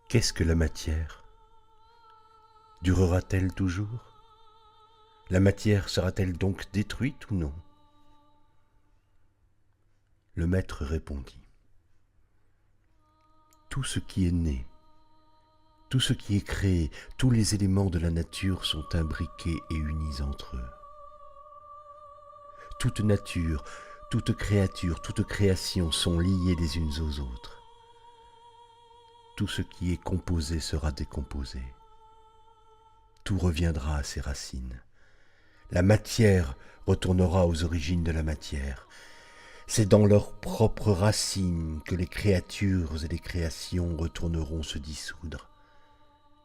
Qu'est-ce que la matière? Durera-t-elle toujours? La matière sera-t-elle donc détruite ou non? Le maître répondit: tout ce qui est né, tout ce qui est créé, tous les éléments de la nature sont imbriqués et unis entre eux. Toute nature, toute créature, toute création sont liées les unes aux autres. Tout ce qui est composé sera décomposé. Tout reviendra à ses racines. La matière retournera aux origines de la matière. C'est dans leurs propres racines que les créatures et les créations retourneront se dissoudre,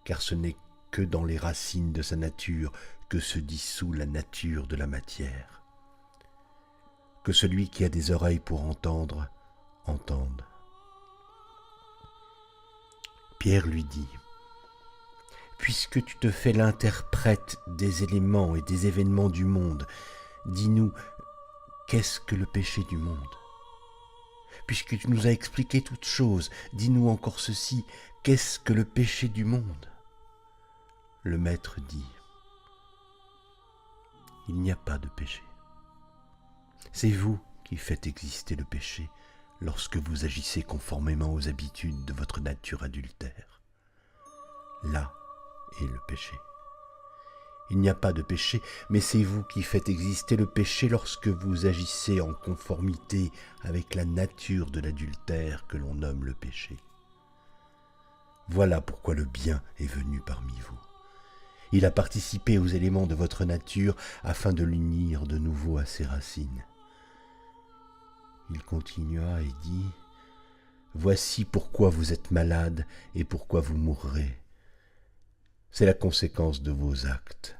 car ce n'est que dans les racines de sa nature que se dissout la nature de la matière. Que celui qui a des oreilles pour entendre, entende. Pierre lui dit: puisque tu te fais l'interprète des éléments et des événements du monde, dis-nous, qu'est-ce que le péché du monde? Puisque tu nous as expliqué toutes choses, dis-nous encore ceci, qu'est-ce que le péché du monde? Le maître dit: il n'y a pas de péché. C'est vous qui faites exister le péché lorsque vous agissez conformément aux habitudes de votre nature adultère. Là est le péché. Il n'y a pas de péché, mais c'est vous qui faites exister le péché lorsque vous agissez en conformité avec la nature de l'adultère que l'on nomme le péché. Voilà pourquoi le bien est venu parmi vous. Il a participé aux éléments de votre nature afin de l'unir de nouveau à ses racines. Il continua et dit: voici pourquoi vous êtes malade et pourquoi vous mourrez. C'est la conséquence de vos actes.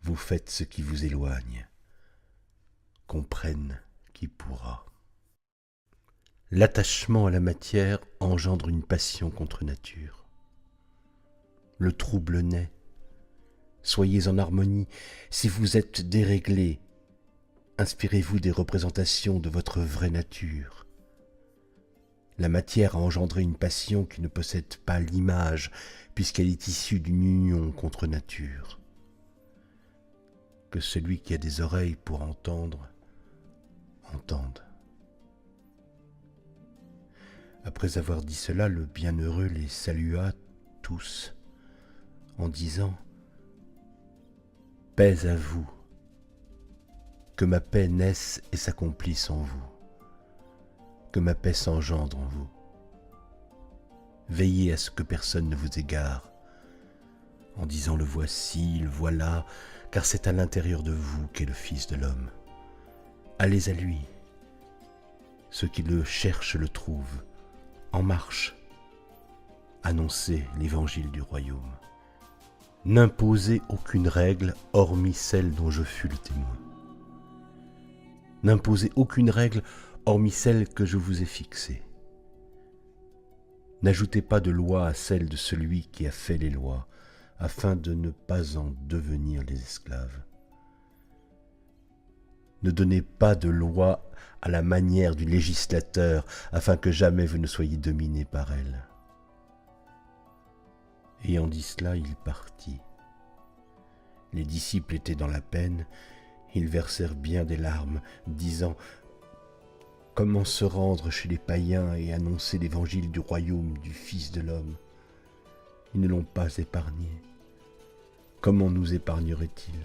Vous faites ce qui vous éloigne. Comprenne qui pourra. L'attachement à la matière engendre une passion contre nature. Le trouble naît. Soyez en harmonie. Si vous êtes déréglé, inspirez-vous des représentations de votre vraie nature. La matière a engendré une passion qui ne possède pas l'image, puisqu'elle est issue d'une union contre nature. Que celui qui a des oreilles pour entendre, entende. Après avoir dit cela, le bienheureux les salua tous, en disant: paix à vous, que ma paix naisse et s'accomplisse en vous, que ma paix s'engendre en vous. Veillez à ce que personne ne vous égare, en disant le voici, le voilà, car c'est à l'intérieur de vous qu'est le Fils de l'homme. Allez à lui. Ceux qui le cherchent le trouvent. En marche. Annoncez l'évangile du royaume. N'imposez aucune règle hormis celle dont je fus le témoin. N'imposez aucune règle hormis celle que je vous ai fixée. N'ajoutez pas de loi à celle de celui qui a fait les lois, afin de ne pas en devenir les esclaves. Ne donnez pas de loi à la manière du législateur, afin que jamais vous ne soyez dominés par elle. Ayant dit cela, il partit. Les disciples étaient dans la peine, ils versèrent bien des larmes, disant: comment se rendre chez les païens et annoncer l'évangile du royaume du Fils de l'homme? Ils ne l'ont pas épargné. Comment nous épargnerait-il?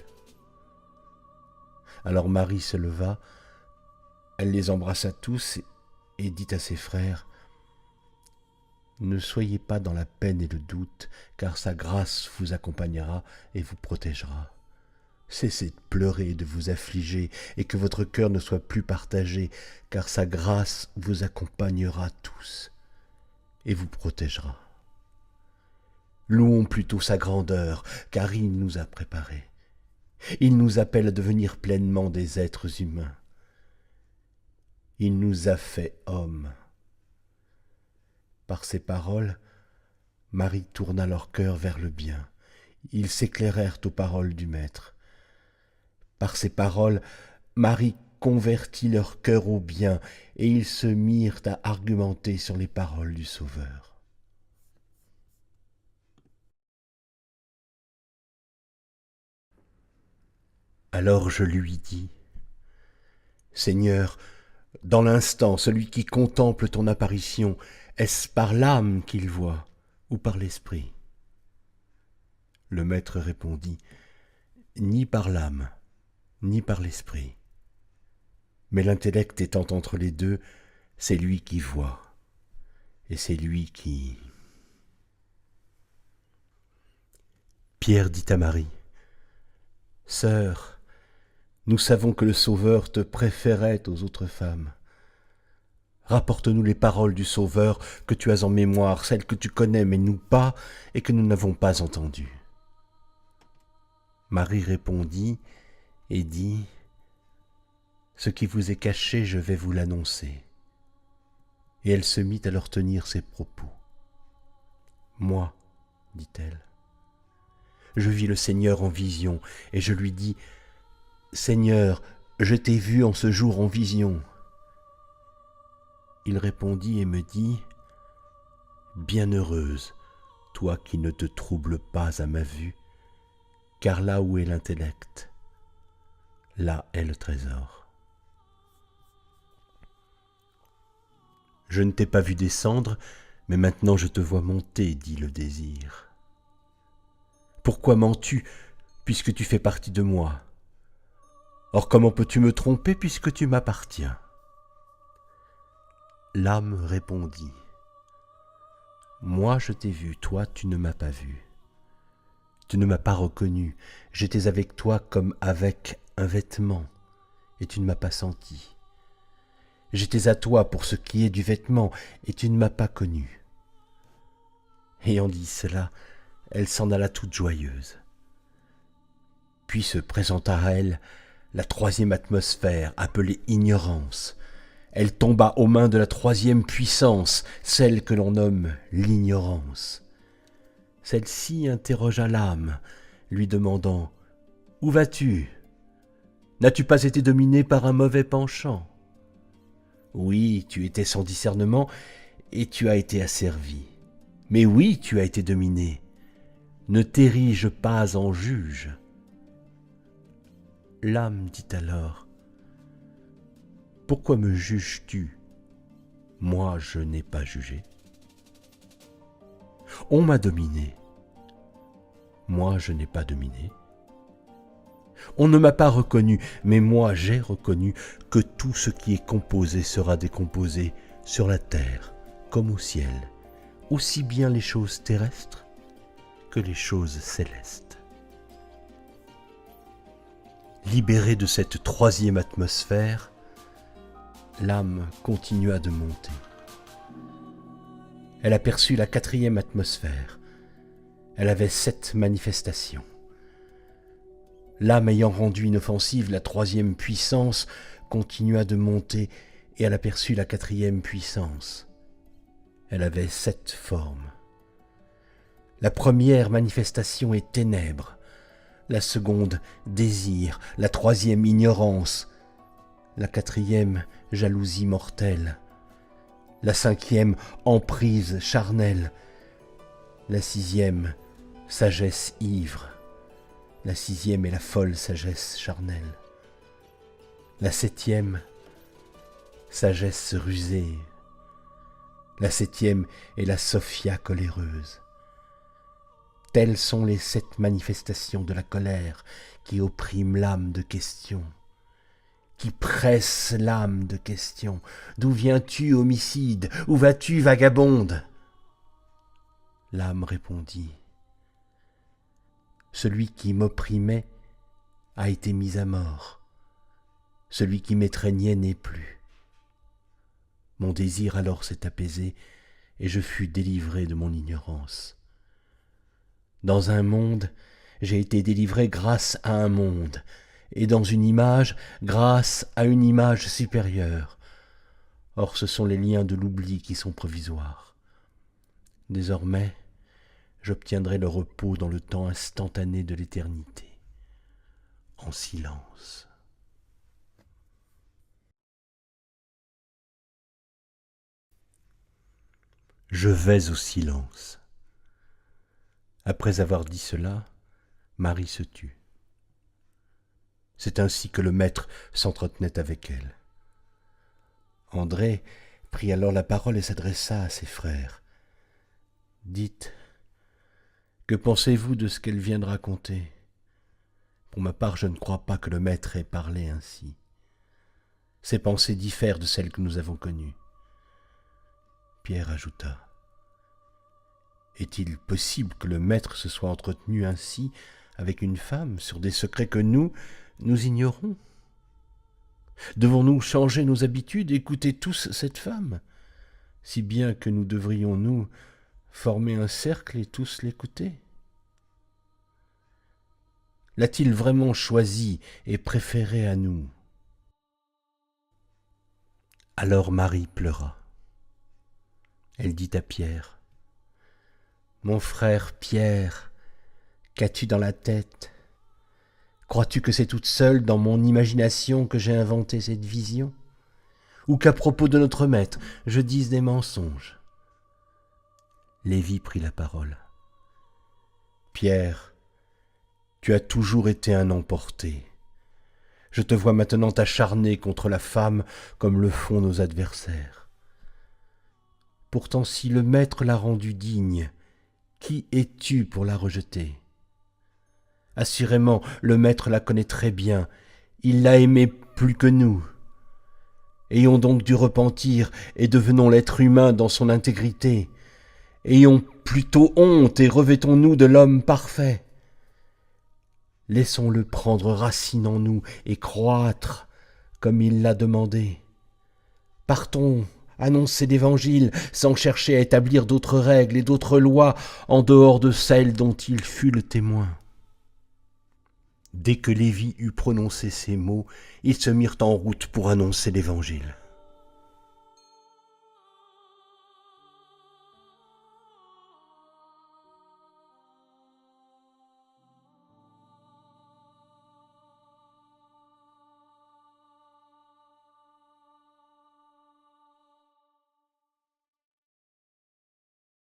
Alors Marie se leva, elle les embrassa tous et dit à ses frères: ne soyez pas dans la peine et le doute, car sa grâce vous accompagnera et vous protégera. Cessez de pleurer et de vous affliger, et que votre cœur ne soit plus partagé, car sa grâce vous accompagnera tous et vous protégera. Louons plutôt sa grandeur, car il nous a préparés. Il nous appelle à devenir pleinement des êtres humains. Il nous a fait hommes. Par ces paroles, Marie tourna leur cœur vers le bien. Ils s'éclairèrent aux paroles du Maître. Par ces paroles, Marie convertit leur cœur au bien, et ils se mirent à argumenter sur les paroles du Sauveur. Alors je lui dis, Seigneur, dans l'instant, celui qui contemple ton apparition, est-ce par l'âme qu'il voit ou par l'esprit? Le maître répondit, ni par l'âme, ni par l'esprit. Mais l'intellect étant entre les deux, c'est lui qui voit, et c'est lui qui... Pierre dit à Marie, « Sœur, nous savons que le Sauveur te préférait aux autres femmes. Rapporte-nous les paroles du Sauveur que tu as en mémoire, celles que tu connais mais nous pas, et que nous n'avons pas entendues. » Marie répondit et dit, « Ce qui vous est caché, je vais vous l'annoncer. » Et elle se mit à leur tenir ses propos. « Moi, dit-elle, je vis le Seigneur en vision, et je lui dis, « Seigneur, je t'ai vu en ce jour en vision. » Il répondit et me dit, « Bienheureuse, toi qui ne te troubles pas à ma vue, car là où est l'intellect, là est le trésor. » Je ne t'ai pas vu descendre, mais maintenant je te vois monter, dit le désir. Pourquoi mens-tu, puisque tu fais partie de moi? Or comment peux-tu me tromper, puisque tu m'appartiens? L'âme répondit, moi je t'ai vu, toi tu ne m'as pas vu. Tu ne m'as pas reconnu, j'étais avec toi comme avec un vêtement, et tu ne m'as pas senti. J'étais à toi pour ce qui est du vêtement, et tu ne m'as pas connu. Ayant dit cela, elle s'en alla toute joyeuse. Puis se présenta à elle la troisième atmosphère, appelée ignorance. Elle tomba aux mains de la troisième puissance, celle que l'on nomme l'ignorance. Celle-ci interrogea l'âme, lui demandant « Où vas-tu? N'as-tu pas été dominé par un mauvais penchant? Oui, tu étais sans discernement et tu as été asservi. Mais oui, tu as été dominé. Ne t'érige pas en juge. » L'âme dit alors, « Pourquoi me juges-tu? Moi, je n'ai pas jugé. On m'a dominé. Moi, je n'ai pas dominé. On ne m'a pas reconnu, mais moi, j'ai reconnu que tout ce qui est composé sera décomposé sur la terre comme au ciel, aussi bien les choses terrestres que les choses célestes. » Libérée de cette troisième atmosphère, l'âme continua de monter. Elle aperçut la quatrième atmosphère. Elle avait 7 manifestations. L'âme ayant rendu inoffensive la troisième puissance, continua de monter et elle aperçut la quatrième puissance. Elle avait 7 formes. La première manifestation est ténèbres, la seconde désir, la troisième ignorance, la quatrième jalousie mortelle, la cinquième emprise charnelle, la sixième sagesse ivre, la sixième est la folle sagesse charnelle, la septième sagesse rusée, la septième est la Sophia coléreuse. Telles sont les 7 manifestations de la colère qui oppriment l'âme de question, qui presse l'âme de question. D'où viens-tu, homicide? Où vas-tu, vagabonde? L'âme répondit, celui qui m'opprimait a été mis à mort, celui qui m'étreignait n'est plus. Mon désir alors s'est apaisé et je fus délivré de mon ignorance. Dans un monde, j'ai été délivré grâce à un monde, et dans une image, grâce à une image supérieure. Or ce sont les liens de l'oubli qui sont provisoires. Désormais, j'obtiendrai le repos dans le temps instantané de l'éternité, en silence. Je vais au silence. Après avoir dit cela, Marie se tut. C'est ainsi que le maître s'entretenait avec elle. André prit alors la parole et s'adressa à ses frères. « Dites, que pensez-vous de ce qu'elle vient de raconter ? Pour ma part, je ne crois pas que le maître ait parlé ainsi. Ses pensées diffèrent de celles que nous avons connues. » Pierre ajouta. « Est-il possible que le maître se soit entretenu ainsi avec une femme sur des secrets que nous ignorons ? Devons-nous changer nos habitudes, écouter tous cette femme, si bien que nous devrions, nous, former un cercle et tous l'écouter ? L'a-t-il vraiment choisi et préféré à nous ? » Alors Marie pleura. Elle dit à Pierre, « Mon frère Pierre, qu'as-tu dans la tête ? Crois-tu que c'est toute seule dans mon imagination que j'ai inventé cette vision ? Ou qu'à propos de notre maître, je dise des mensonges ?» Lévi prit la parole. « Pierre, tu as toujours été un emporté. Je te vois maintenant t'acharner contre la femme comme le font nos adversaires. Pourtant, si le maître l'a rendue digne, qui es-tu pour la rejeter ? Assurément, le maître la connaît très bien, il l'a aimée plus que nous. Ayons donc du repentir et devenons l'être humain dans son intégrité. Ayons plutôt honte et revêtons-nous de l'homme parfait. Laissons-le prendre racine en nous et croître comme il l'a demandé. Partons annoncer l'Évangile sans chercher à établir d'autres règles et d'autres lois en dehors de celles dont il fut le témoin. » Dès que Lévi eut prononcé ces mots, ils se mirent en route pour annoncer l'Évangile.